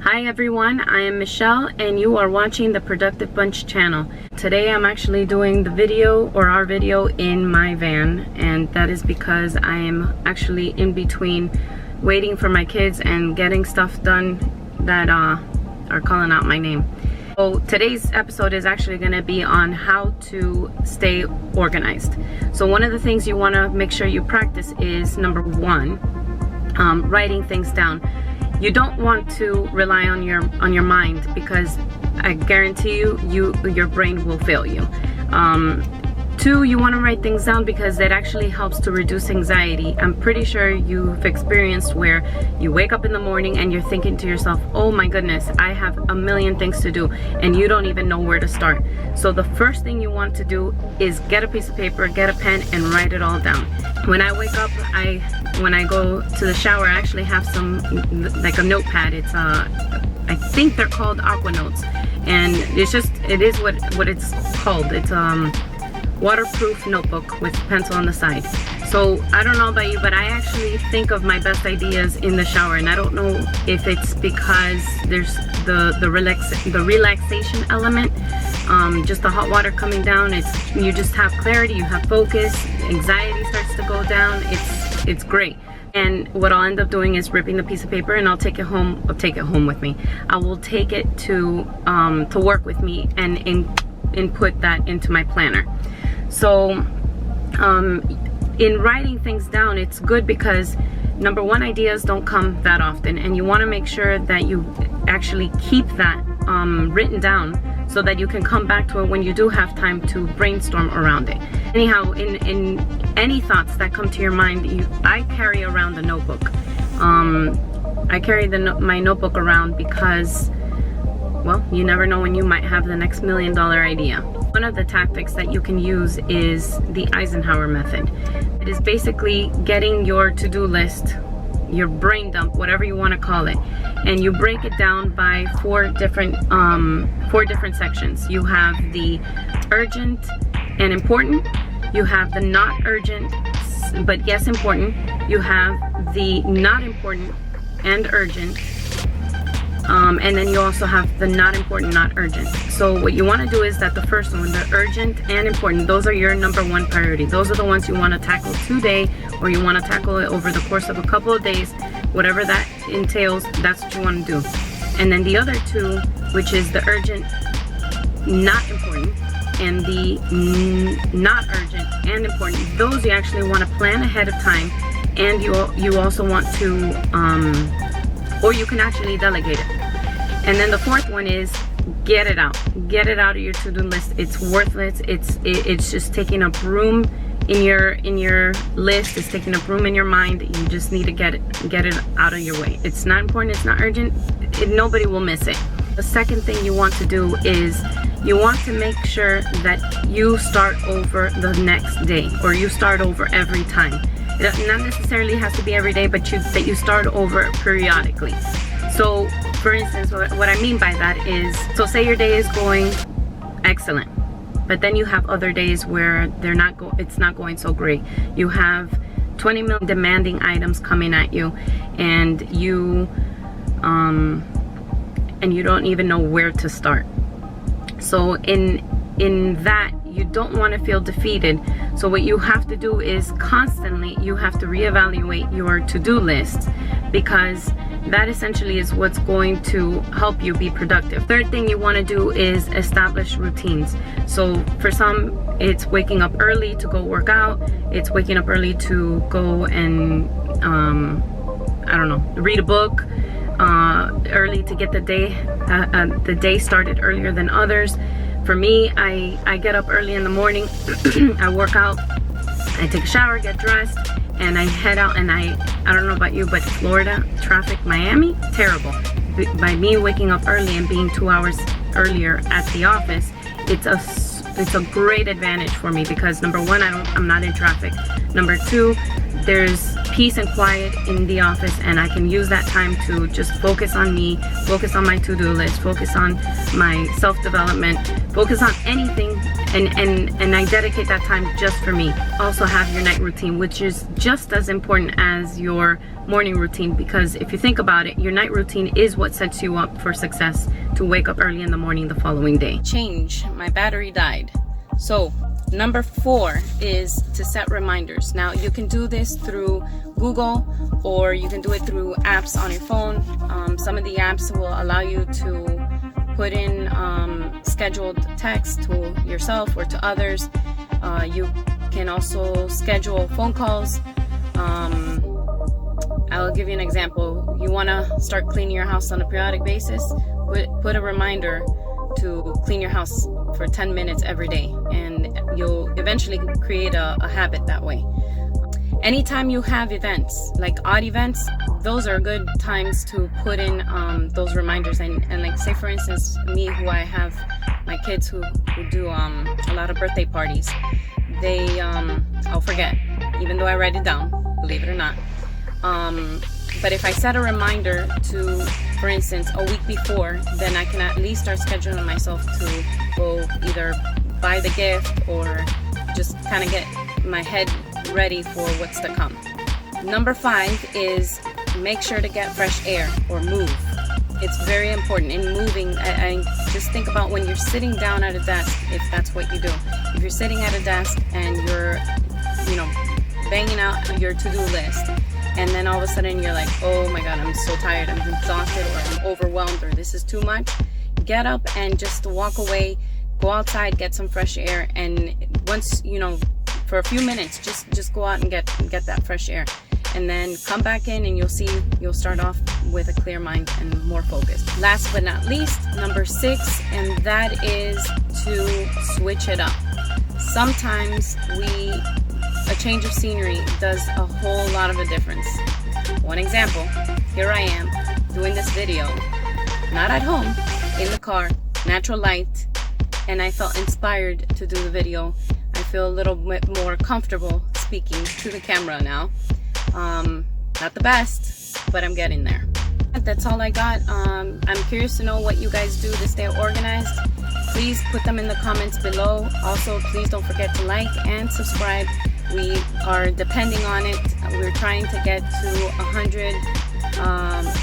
Hi everyone, I am Michelle and you are watching the Productive Bunch channel. Today I'm actually doing the video or our video in my van, and that is because I am actually in between waiting for my kids and getting stuff done that are calling out my name. So today's episode is actually going to be on how to stay organized. So one of the things you want to make sure you practice is number one, writing things down. You don't want to rely on your mind, because I guarantee you your brain will fail you. Two, you want to write things down because it actually helps to reduce anxiety. I'm pretty sure you've experienced where you wake up in the morning and you're thinking to yourself, oh my goodness, I have a million things to do, and you don't even know where to start. So the first thing you want to do is get a piece of paper, get a pen, and write it all down. When I wake up, when I go to the shower, I actually have some, like a notepad. It's I think they're called Aqua Notes, and it is what it's called. It's waterproof notebook with pencil on the side. So I don't know about you, but I actually think of my best ideas in the shower, and I don't know if it's because there's the relaxation element, just the hot water coming down. You just have clarity, you have focus, anxiety starts to go down. It's great. And what I'll end up doing is ripping the piece of paper, and I'll take it home. I'll take it home with me. I will take it to work with me and input that into my planner. So in writing things down, it's good because number one, ideas don't come that often, and you want to make sure that you actually keep that written down so that you can come back to it when you do have time to brainstorm around it. Anyhow, in any thoughts that come to your mind, I carry around a notebook. I carry my notebook around because, well, you never know when you might have the next $1 million idea. One of the tactics that you can use is the Eisenhower Method. It is basically getting your to-do list, your brain dump, whatever you want to call it, and you break it down by four different sections. You have the urgent and important, you have the not urgent but yes important, you have the not important and urgent, and then you also have the not important, not urgent. So what you want to do is that the first one, the urgent and important, those are your number one priority. Those are the ones you want to tackle today, or you want to tackle it over the course of a couple of days. Whatever that entails, that's what you want to do. And then the other two, which is the urgent, not important, and the not urgent and important, those you actually want to plan ahead of time, and you also want to or you can actually delegate it. And then the fourth one is get it out of your to-do list. It's worthless. It's just taking up room in your list. It's taking up room in your mind. You just need to get it out of your way. It's not important, it's not urgent, nobody will miss it. The second thing you want to do is you want to make sure that you start over the next day, or you start over every time. It not necessarily has to be every day, but that you start over periodically. So for instance, what I mean by that is, so say your day is going excellent, but then you have other days where it's not going so great. You have 20 million demanding items coming at you, and you don't even know where to start. So in that, you don't want to feel defeated. So what you have to do is constantly you have to reevaluate your to-do list, because that essentially is what's going to help you be productive. Third thing you want to do is establish routines. So for some, it's waking up early to go work out. It's waking up early to go and I don't know, read a book, early to get the day started earlier than others. For me, I get up early in the morning, I work out, I take a shower, get dressed, and I head out. And I don't know about you, but Florida traffic, Miami, terrible. By me waking up early and being 2 hours earlier at the office, it's a great advantage for me, because number one, I'm not in traffic. Number two, there's peace and quiet in the office, and I can use that time to just focus on me, focus on my to-do list, focus on my self-development, focus on anything and I dedicate that time just for me. Also have your night routine, which is just as important as your morning routine, because if you think about it, your night routine is what sets you up for success to wake up early in the morning the following day. Change, my battery died. So number 4 is to set reminders. Now you can do this through Google, or you can do it through apps on your phone. Some of the apps will allow you to put in scheduled text to yourself or to others. You can also schedule phone calls. I'll give you an example. You want to start cleaning your house on a periodic basis, put a reminder to clean your house for 10 minutes every day, and you'll eventually create a habit that way. Anytime you have events, like odd events, those are good times to put in those reminders. And like, say for instance, me, who I have my kids who do a lot of birthday parties, they I'll forget, even though I write it down, believe it or not. But if I set a reminder to, for instance, a week before, then I can at least start scheduling myself to go either buy the gift or just kind of get my head ready for what's to come. Number 5 is make sure to get fresh air or move. It's very important. In moving, I just think about when you're sitting down at a desk, if that's what you do. If you're sitting at a desk and you're, banging out your to-do list, and then all of a sudden you're like, oh my God, I'm so tired, I'm exhausted, or I'm overwhelmed, or this is too much, get up and just walk away, go outside, get some fresh air, and once, for a few minutes, just go out and get that fresh air, and then come back in, and you'll start off with a clear mind and more focused. Last but not least, number 6, and that is to switch it up. Sometimes a change of scenery does a whole lot of a difference. One example, here I am doing this video, not at home, in the car, natural light, and I felt inspired to do the video. I feel a little bit more comfortable speaking to the camera now. Not the best, but I'm getting there. That's all I got. I'm curious to know what you guys do to stay organized. Please put them in the comments below. Also, please don't forget to like and subscribe. We are depending on it. We're trying to get to 100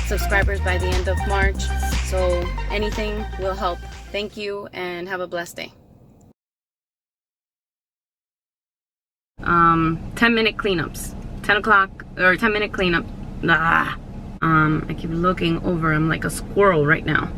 subscribers by the end of March. So anything will help. Thank you and have a blessed day. 10-minute cleanups. 10 o'clock or 10-minute cleanup. I keep looking over. I'm like a squirrel right now.